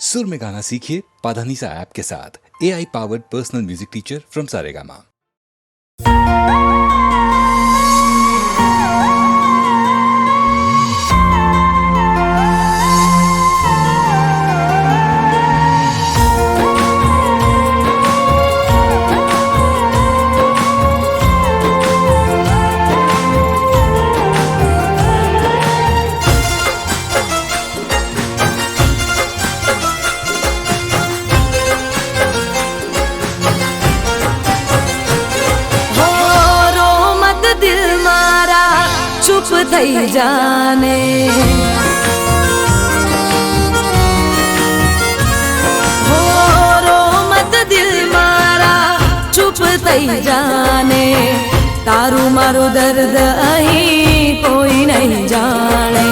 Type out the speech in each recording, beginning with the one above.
सुर में गाना सीखिए पाधानीसा ऐप के साथ। AI powered personal music teacher from Saregama. चुप थई जाने हो रो मत दिल मारा चुप थई जाने तारू मारू दर्द अहीं कोई नहीं जाने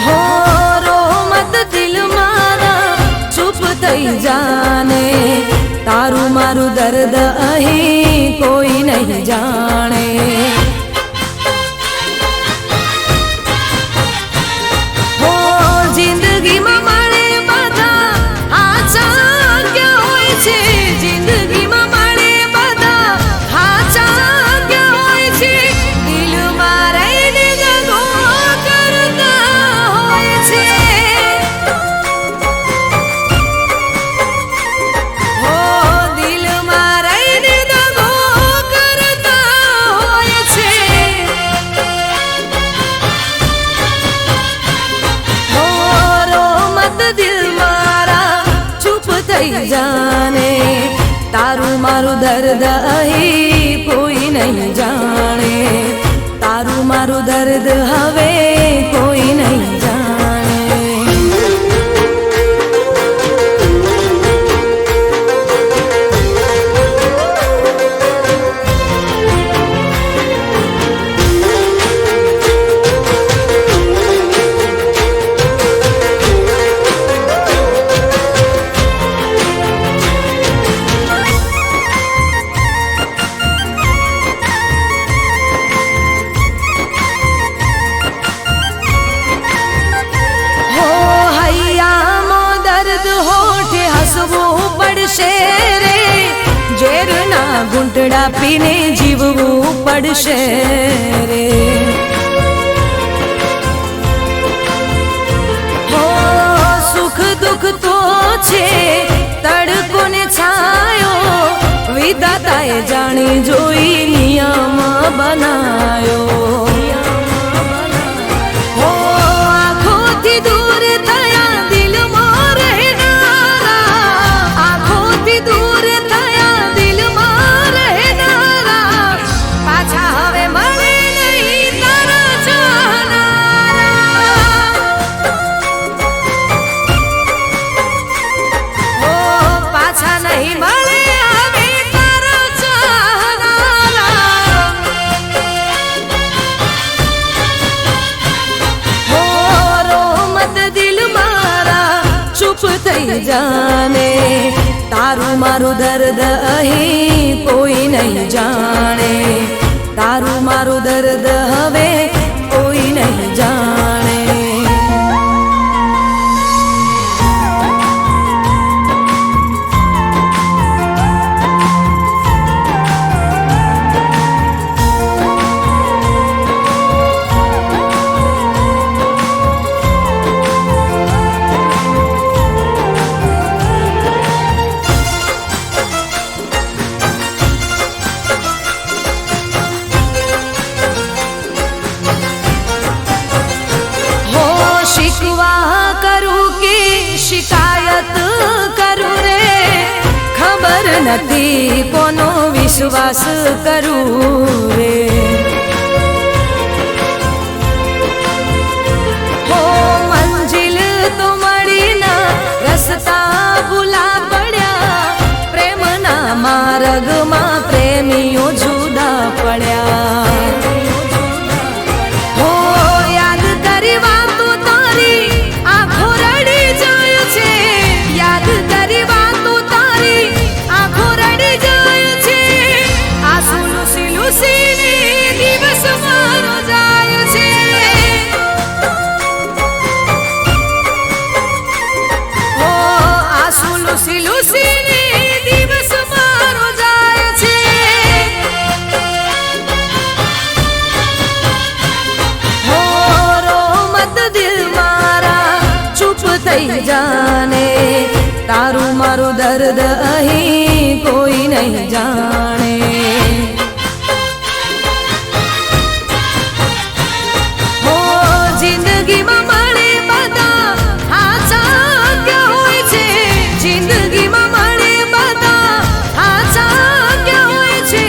हो रो मत दिल मारा चुप थई जाने तारू मारू दर्द अहीं कोई नहीं जाने हो जिंदगी में मारे बधा हाचा क्या होय छे जिंदगी में मारे बधा हाचा क्या होय छे दिल मारे दगो करता होय छे जाने तारू मारू दर्द अहीं कोई नहीं जाने तारू मारू दर्द हवे कोई नहीं जाने घूंटड़ा पीने जीववू पड़शे रे हो सुख दुख तो छे तड़को ने छायो विधाताए जानी जोई नियम बनायो हो आँखों थी दूर थया दिल मोर रहनारा आँखों थी दूर थया दिल जाने तारू मारू दर्द अहीं कोई नहीं जाने तारू मारू दर्द हवे कोई नहीं जाने शिकायत करूं रे खबर नथी कोनो विश्वास करूं रे हो मंजिल तो मળી ना रस्ता भूला पड्या प्रेम ना मार्ग में प्रेमियों जुदा पड्या सीने થઈ જાને તારું મારું દર્દ અહીં કોઈ નહીં જાણે હો જિંદગીમાં મળે બધા આછા ક્યાં હોય છે જિંદગીમાં મળે બધા આછા ક્યાં હોય છે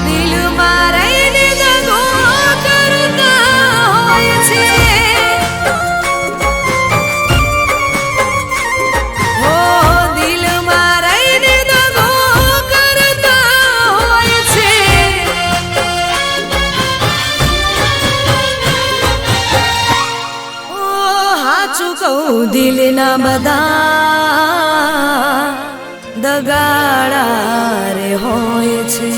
દિલમાં રહીને દગો કરતા હોય છે હો દિલમાં રહીને દગો કરતા હોય છે ઓ હાચું કહું દિલના બધા દગાડા રે હોય છે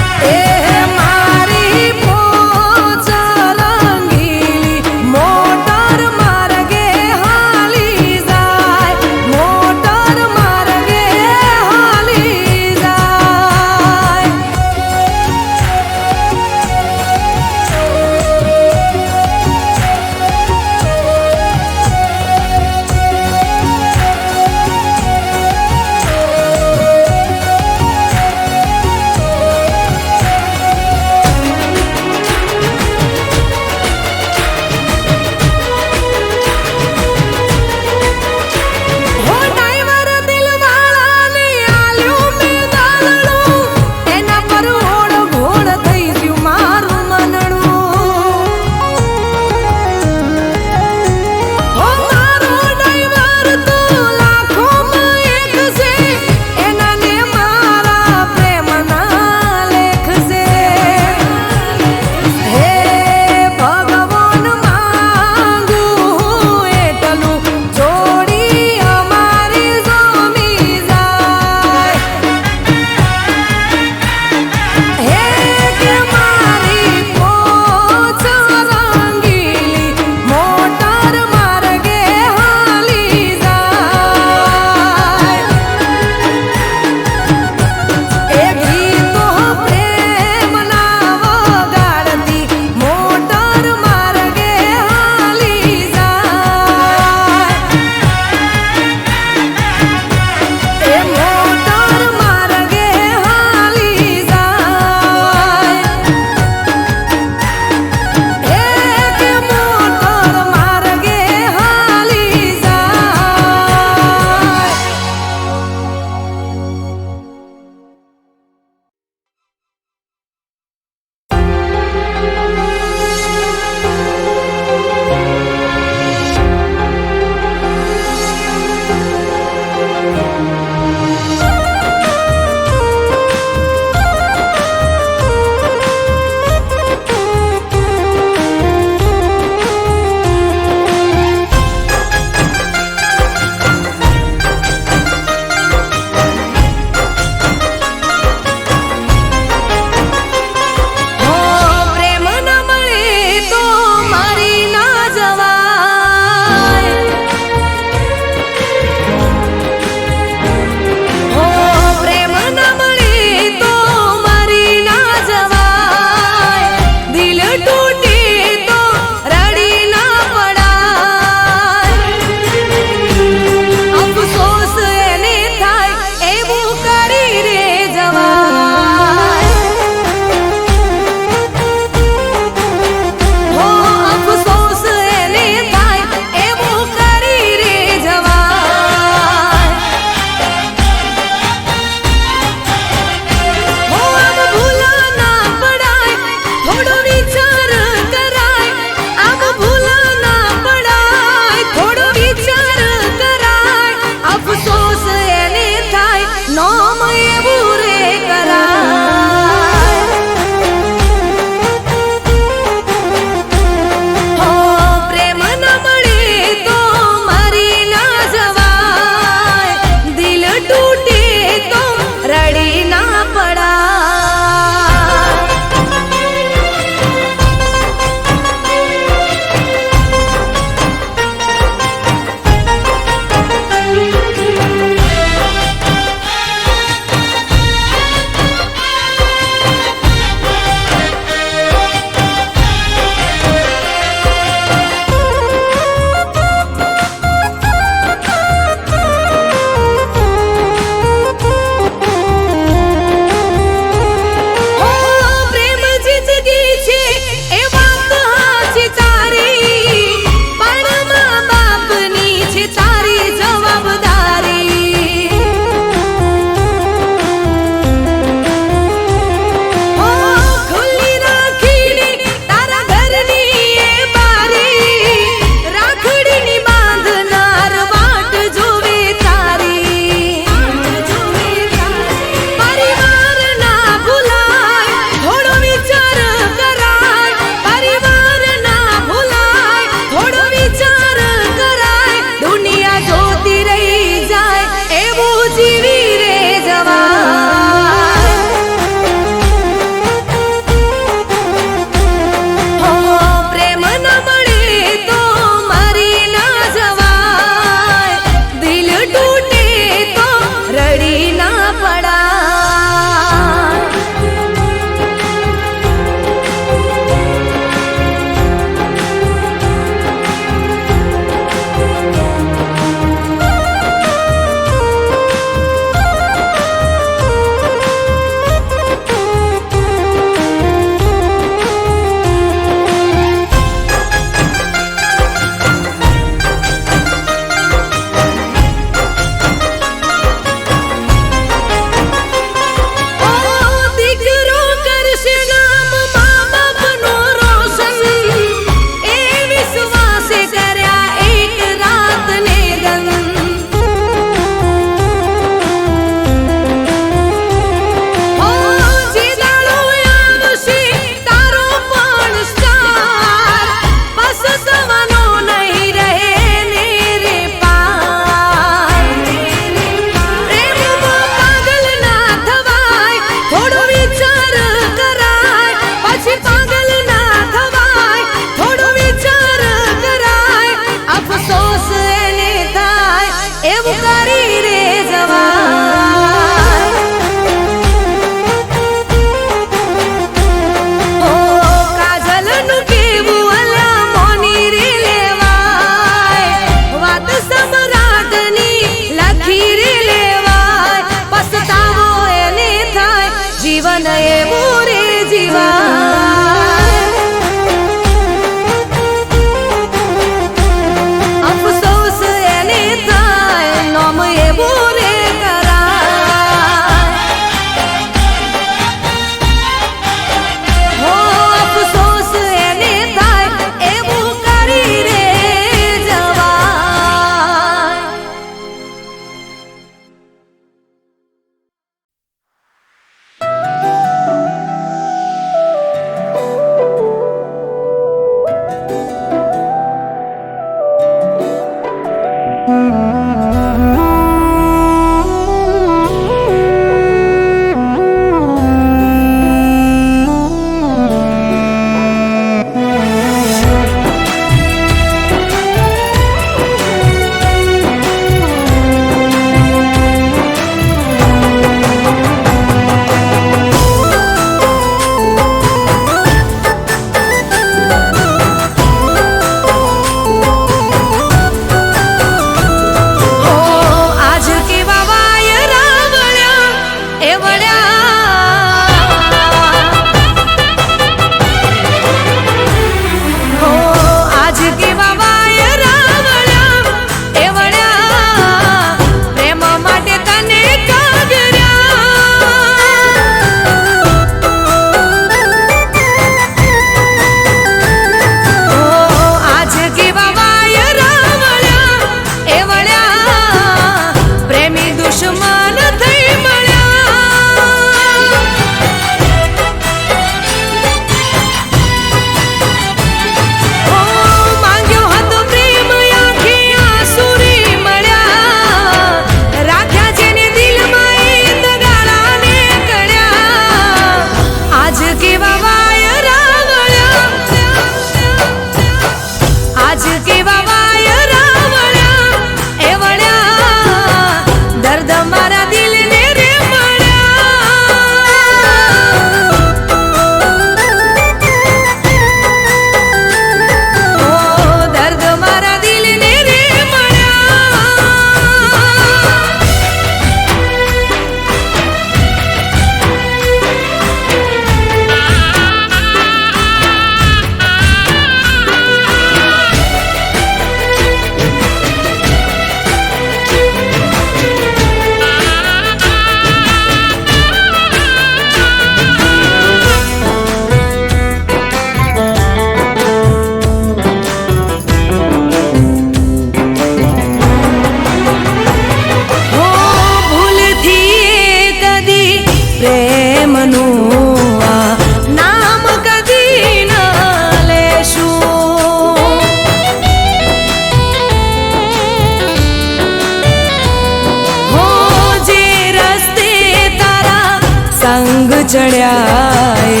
ચડ્યા એ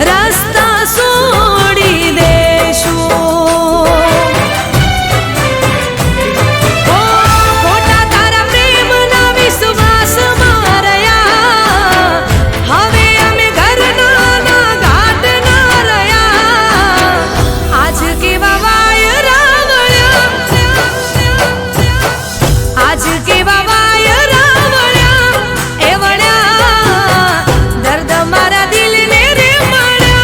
રસ્તા છોડી દેશું. ખોટા તારા પ્રેમના વિશ્વાસમાં રહ્યા, હવે અમે ઘરના ના ઘાટ ના રહ્યા. આજ કેવા વાયરા વળ્યા, આજ કેવા વાયરા વળ્યા, એ વળ્યા દર્દ મારા દિલને રે મળ્યા.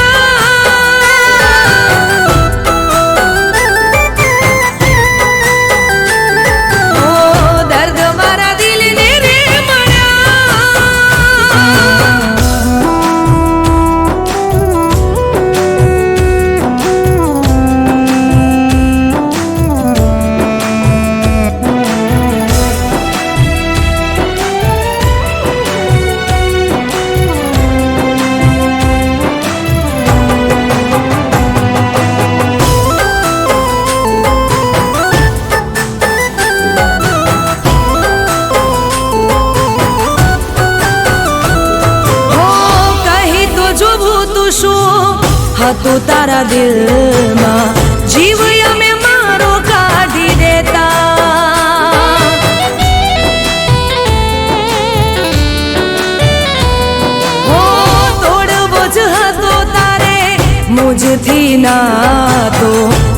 ઓ દર્દ મારા દિલને રે હતું તારા દિલમાં, જીવ અમે મારો કાઢી દેતા. હો તોડવો જ હતો તારે મુજથી નાતો,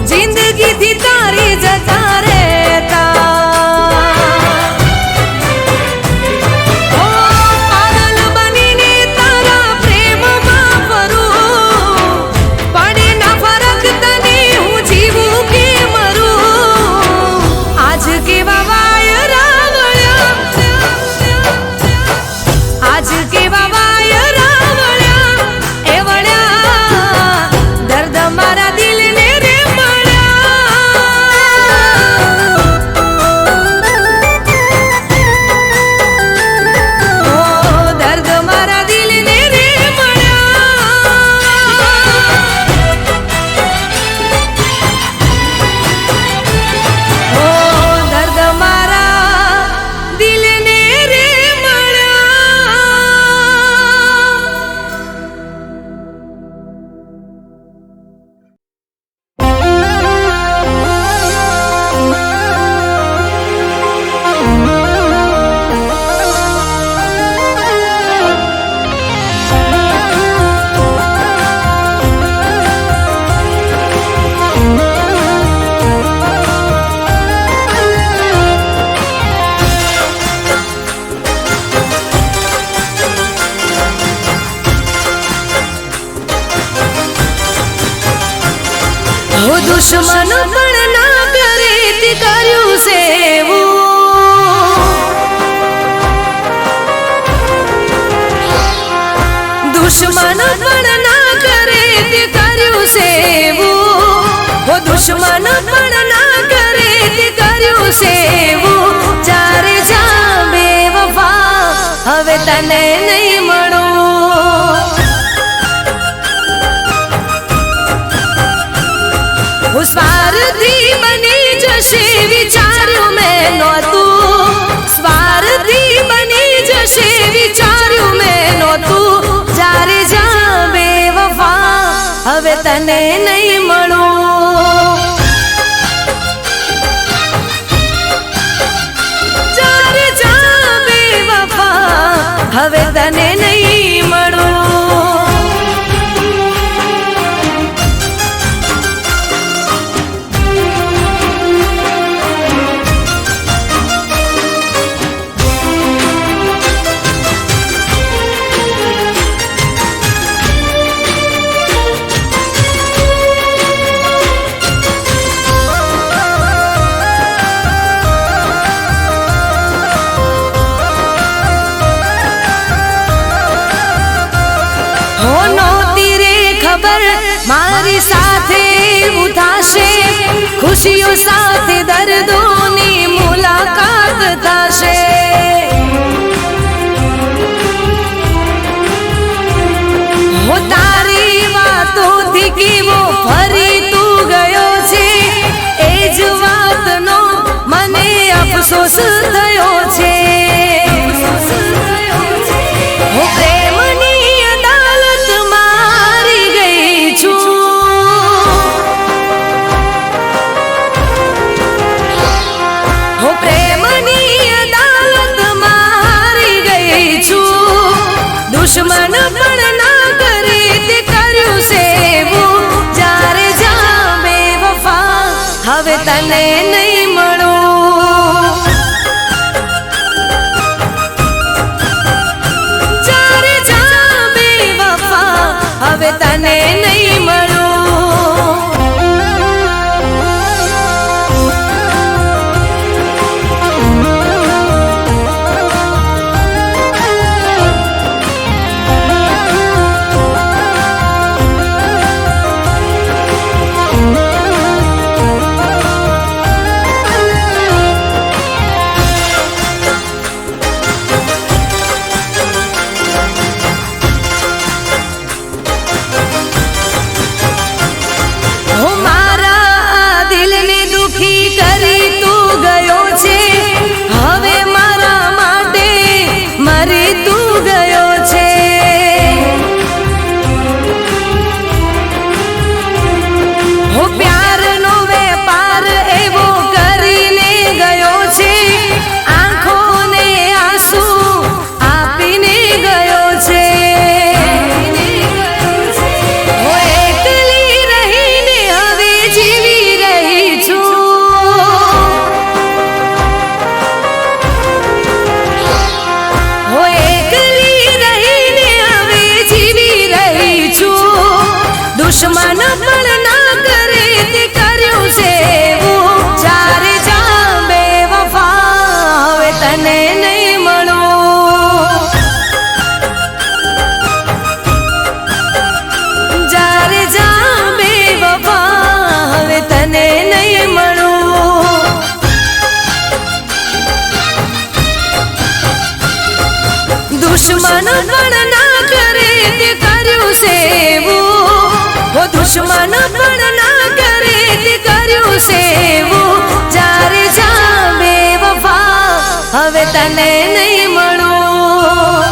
જિંદગીથી તારી જતા રહેતા. પાગલ બનીને તારા પ્રેમમાં ફરું, પડે ના ફરક તને હું જીવું કે મરું. આજ કેવા વાયરા વળ્યા, આજ કેવા વાયરા વળ્યા, એ વળ્યા દર્દ મારા દિલને રે મળ્યા. ઓ દર્દ મારા દિલને રે મળ્યા. ઓ દર્દ મારા દિલને રે મળ્યા. ઓ દુશ્મન પણ ના કરે તે કર્યું સેવું, દુશ્મન પણ ના કરે તે કર્યું સેવું. ઓ દુશ્મન પણ ના કરે તે કર્યું સેવું. ચારે જા બેવફા હવે તને નહીં મળું. હું સ્વાર્થી બની જશે વિચાર્યું મેં નહોતું, સ્વાર્થી બની જશે વિચાર્યું મેં નહોતું. જ્યારે જા બેવફા હવે તને નહીં મળું. જ્યારે જા બેવફા હવે તને નહીં મળું. મારી સાથે એવું થશે, ખુશીઓ સાથે દર્દોની મુલાકાત થશે. હું તારી વાતોથી કેવો ફરી તું ગયો છે, એ જ વાતનો મને અફસોસ થયો છે. હું પ્રેમની અદા દુશ્મન પણ ના કરે તે કર્યું સેવું જ્યારે જામે વફા હવે તને નહીં મળું જ્યારે જામે વફા હવે તને નહીં મળું દુશ્મન પણ ના કરે તે કર્યું સેવું જ્યારે જામે વફા હવે તને નહીં મળું જ્યારે જામે વફા હવે તને નહીં મળું દુશ્મન પણ ના કરે તે કર્યું સેવું દુશ્મન પણ ના કરે તે કર્યું સેવું જ્યારે જામે વફા હવે તને નહીં મળું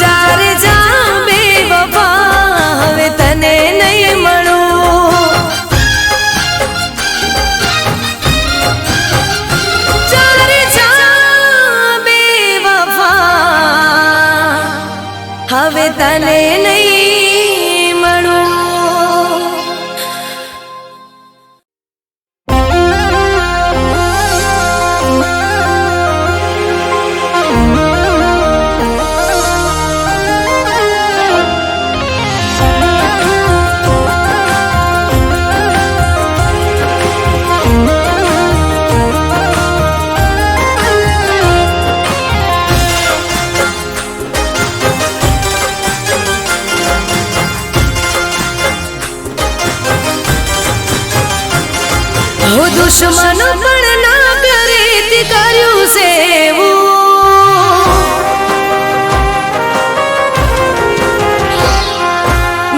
જ્યારે જામે વફા હવે તને નહીં મળું જ્યારે જામે વફા હવે તને નહીં મળું દુશ્મન પણ ના કરે તે કર્યું સેવું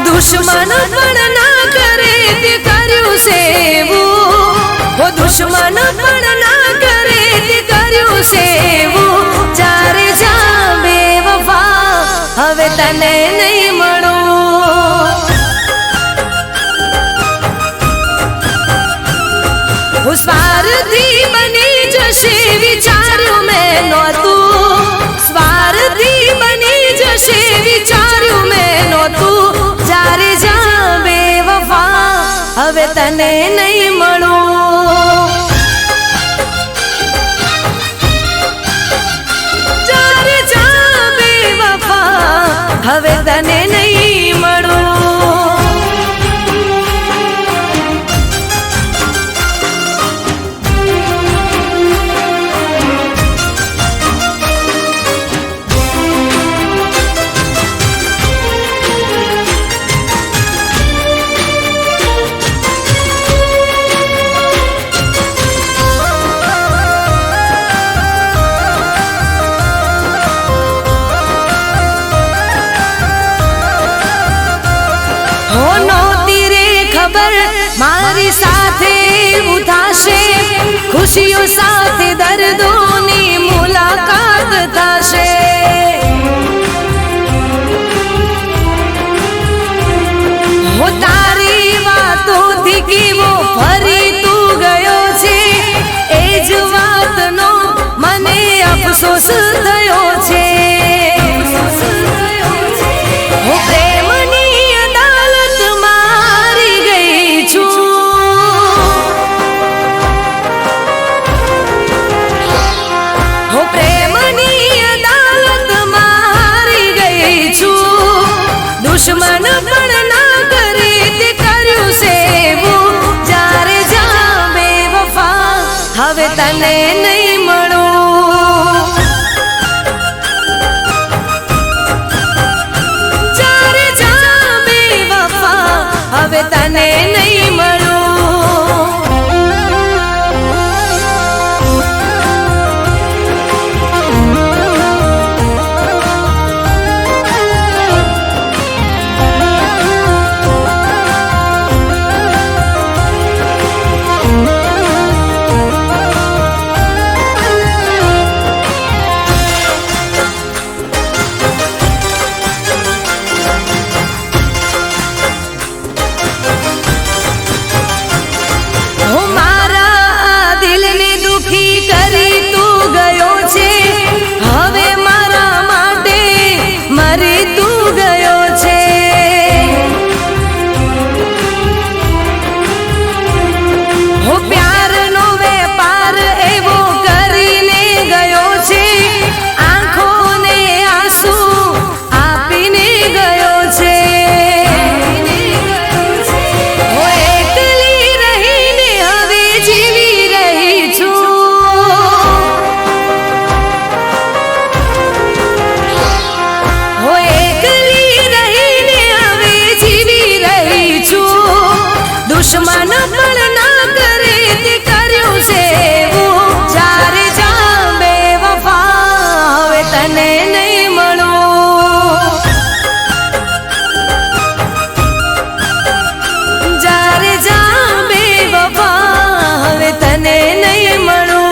દુશ્મન પણ ના કરે તે કર્યું સેવું દુશ્મન પણ ના કરે તે કર્યું સેવું જ્યારે જામે વફા હવે તને નહીં મળું સ્વાર્થી બની જશે વિચાર્યું મેં નહોતું સ્વાર્થી બની જશે વિચાર્યું મેં નહોતું જ્યારે જામે વફા હવે તને નહીં મળું જ્યારે જામે વફા હવે તને નહીં મળું મારી સાથે એવું થશે ખુશીઓ સાથે દર્દોની મુલાકાત થશે હો તારી વાતોથી કેવો ફરી તું ગયો છે એ જ વાતનો મને અફસોસ અફસોસ થયો છે હું પ્રેમની અદાલત મારી ગઈ છું હું પ્રેમની અદાલત મારી ગઈ છું દુશ્મન પણ ના કરે તે કર્યું સેવું જ્યારે જા બેવફા હવે તને નહીં મળું જ્યારે જા બેવફા હવે તને નહીં મળું હું મારા દિલને દુખી કરી તું ગયો છે હવે મારા માટે મરી તું ગયો છે હું પ્યારનો વેપાર એવો કરીને ગયો છે આંખોને આંસુ આપીને ગયો છે હું એકલી રહીને હવે જીવી રહી છું હું એકલી રહીને હવે જીવી રહી છું દુશ્મન પણ ના કરે તે કર્યું સેવું જ્યારે જા બેવફા હવે તને નહીં મળું જ્યારે જા બેવફા હવે તને નહીં મળું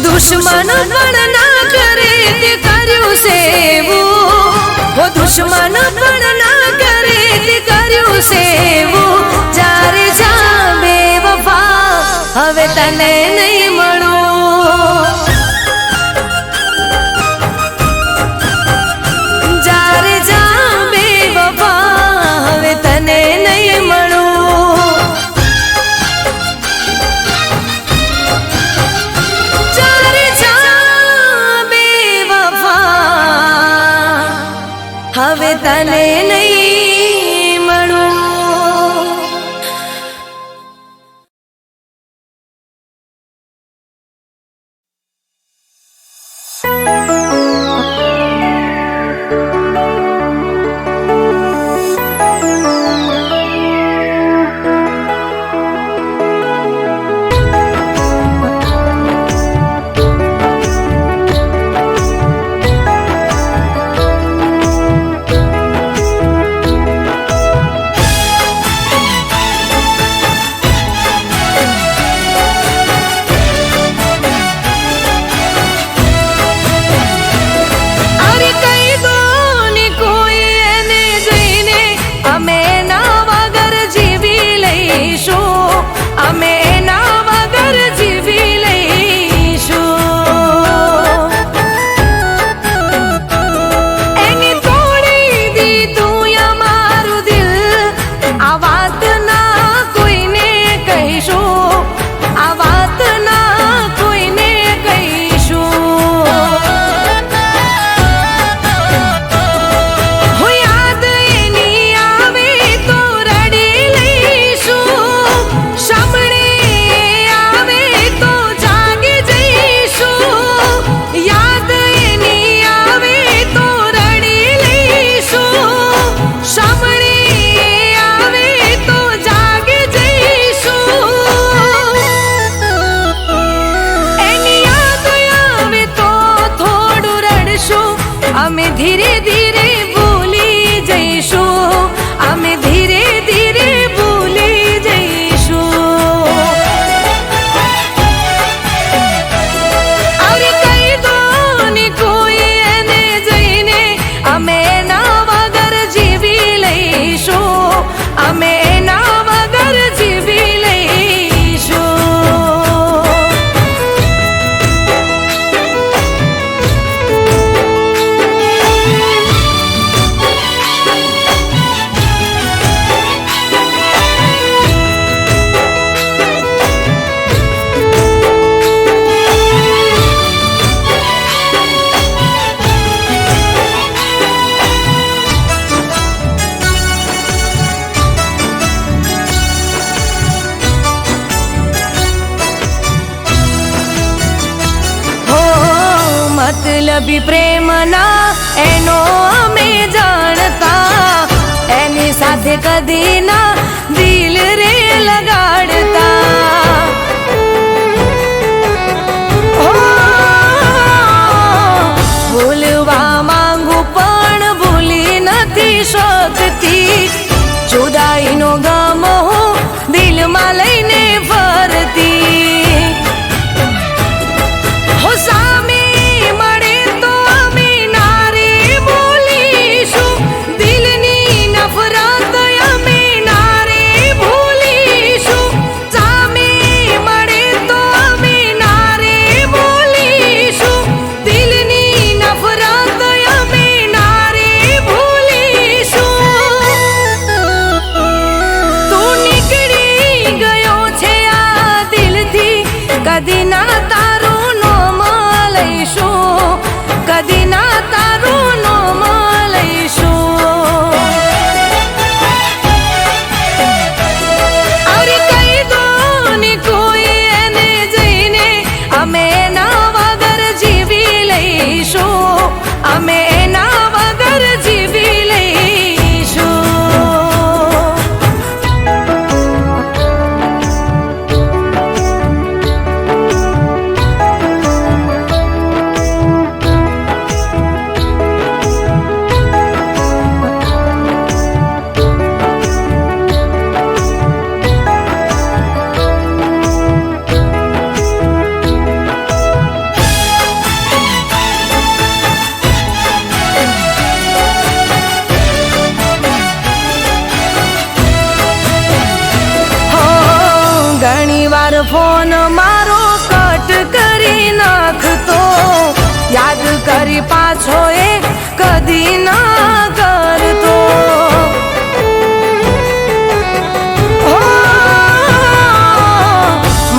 દુશ્મન પણ ના કરે તે કર્યું સેવું ઓ દુશ્મન પણ ના કરે તે કર્યું સેવું જ્યારે જા બેવફા હવે તને નહીં મળું જ્યારે જા બેવફા હવે તને નહીં મળું જ્યારે જા બેવફા હવે તને નહીં મળું મતલબી પ્રેમના એનો અમે જાણતા, એની સાથે કદી ના દિલ રે લગાડતા. ભૂલવા માંગુ પણ ભૂલી નથી શકતી, જુદાઈનો ગમ હું દિલમાં લઈને ફરતી. હો સામે મળે તો અમે નારે બોલીશું, દિલની નફરત અમે નારે ભૂલીશું. સામે મળે તો અમે નારે બોલીશું, દિલની નફરત અમે નારે ભૂલીશું. તું નીકળી ગયો છે આ દિલથી, કદી ના તારું નામ લઈશું, કદી ના તારું નામ લઈશું. અરે કહી દો ને કોઈ એને જઈને, અમે એના વગર જીવી લઈશું, અમે એના વગર જીવી લઈશું. ઘણી વાર ફોન મારો કટ કરી નાખતો, યાદ કરી પાછો એ કદી ના કરતો.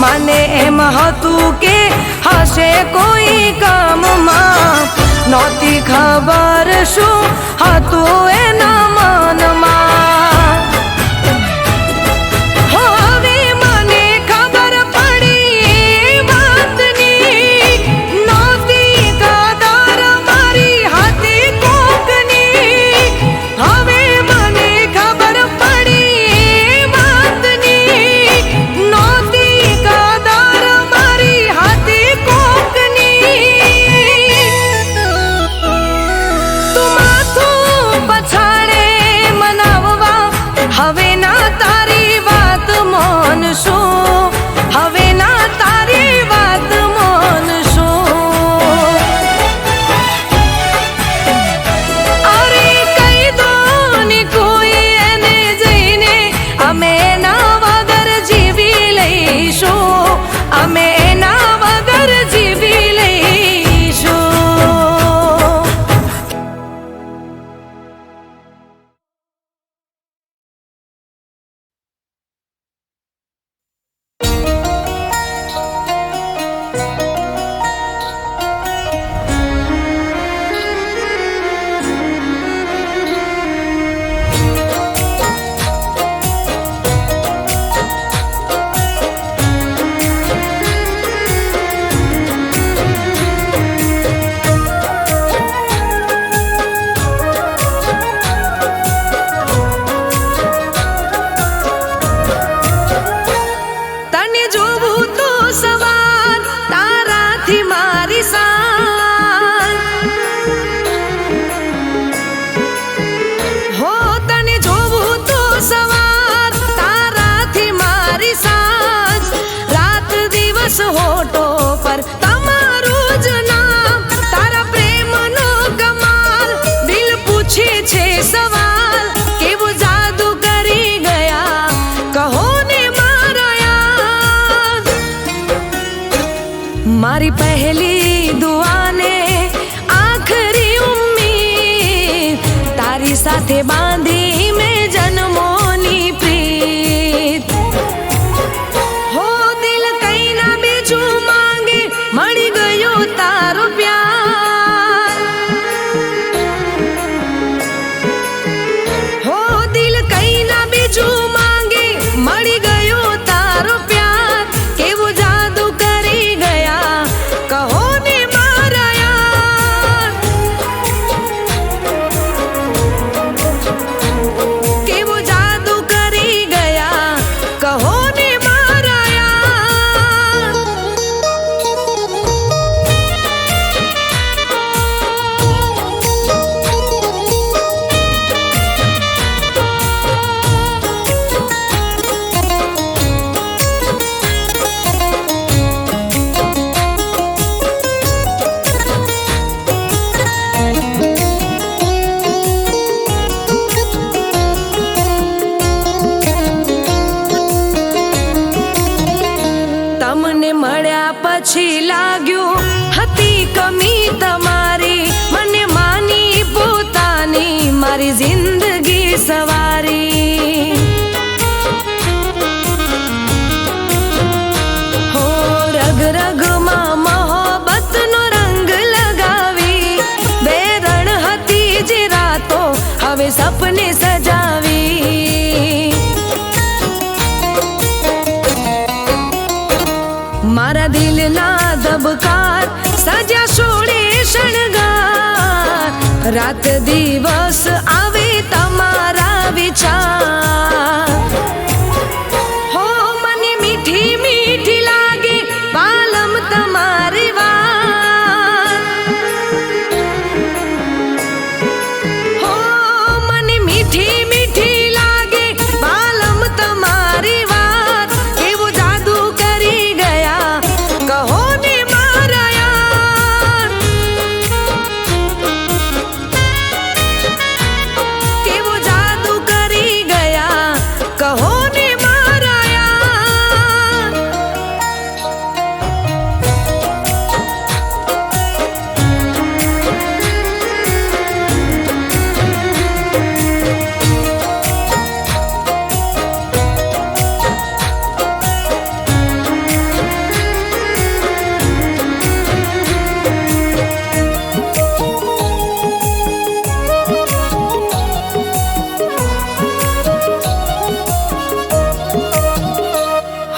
મને એમ હતું કે હશે કોઈ કામમાં, નહોતી ખબર શું હતું એના મનમાં. હવે મને ખબર પડી એ વાતની, નહોતી કદર મારી હતી કોકની. હવે મને ખબર પડી એ વાતની, નહોતી કદર મારી હતી કોકની. તું માથું પછાડે મનાવવા, હવે ના તારી વાત માનશું, હવે ના તારી વાત માનશું. અરે કહી દો ને કોઈ એને જઈને, અમે એના વગર જીવી લઈશું, અમે એના વગર જીવી લઈશું. તને જોવું તો સવાર તારાથી મારી સાલ, હો તને જોવું તો સવાર તારાથી મારી સાલ. રાત દિવસ હોઠો પર તમારું જ નામ, તારા પ્રેમનો કમાલ. દિલ પૂછે છે સવાલ, કેવો જાદુ કરી ગયા કહો ને મારા યાદ. મારી પહેલી દુઆને આખરી ઉમ્મીદ, તારી સાથે બાંધી મેં જન્મોની પ્રીત. હો દિલ કઈ ના બીજું માંગે, મળી ગયો તારો પ્યાર. હો દિલ કઈ ના બીજું માંગે, મળી ગયો તારો પ્યાર. કેવો જાદુ કરી ગયા કહો ને મારા યાર. તમને મળ્યા પછી લાગ્યું હતી કમી તમારી, મને માની પોતાની મારી જિંદગી સવારી. હો રગ રગમાં મોહબ્બતનો રંગ લગાવી, બે રણ હતી જે રાતો હવે સપને સજાવી. મારા દિલના ધબકાર સજ્યા સોળે શણગાર, રાત દિવસ આવે તમારા વિચાર. હો મને મીઠી મીઠી લાગે પાલમ તમારી વાત, હો મને મીઠી મીઠી લાગે પાલમ તમારી વાત. કેવો જાદુ કરી ગયા કહો ને મારા યાર, કેવો જાદુ કરી ગયા કહો ને મારા યાર.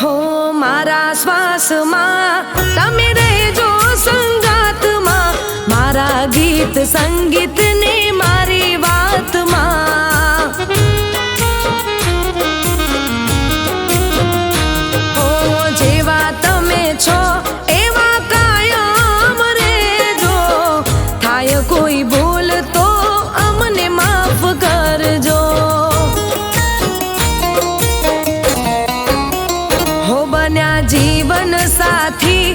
હો મારા શ્વાસમાં તમે રહેજો સંગાતમાં, મારા ગીત સંગીત ને મારી વાતમાં. હો જેવા તમે છો એવા કાયમ રહેજો, થાય કોઈ ભૂલ તો અમને માફ કરજો. હો બન્યા જીવન સાથી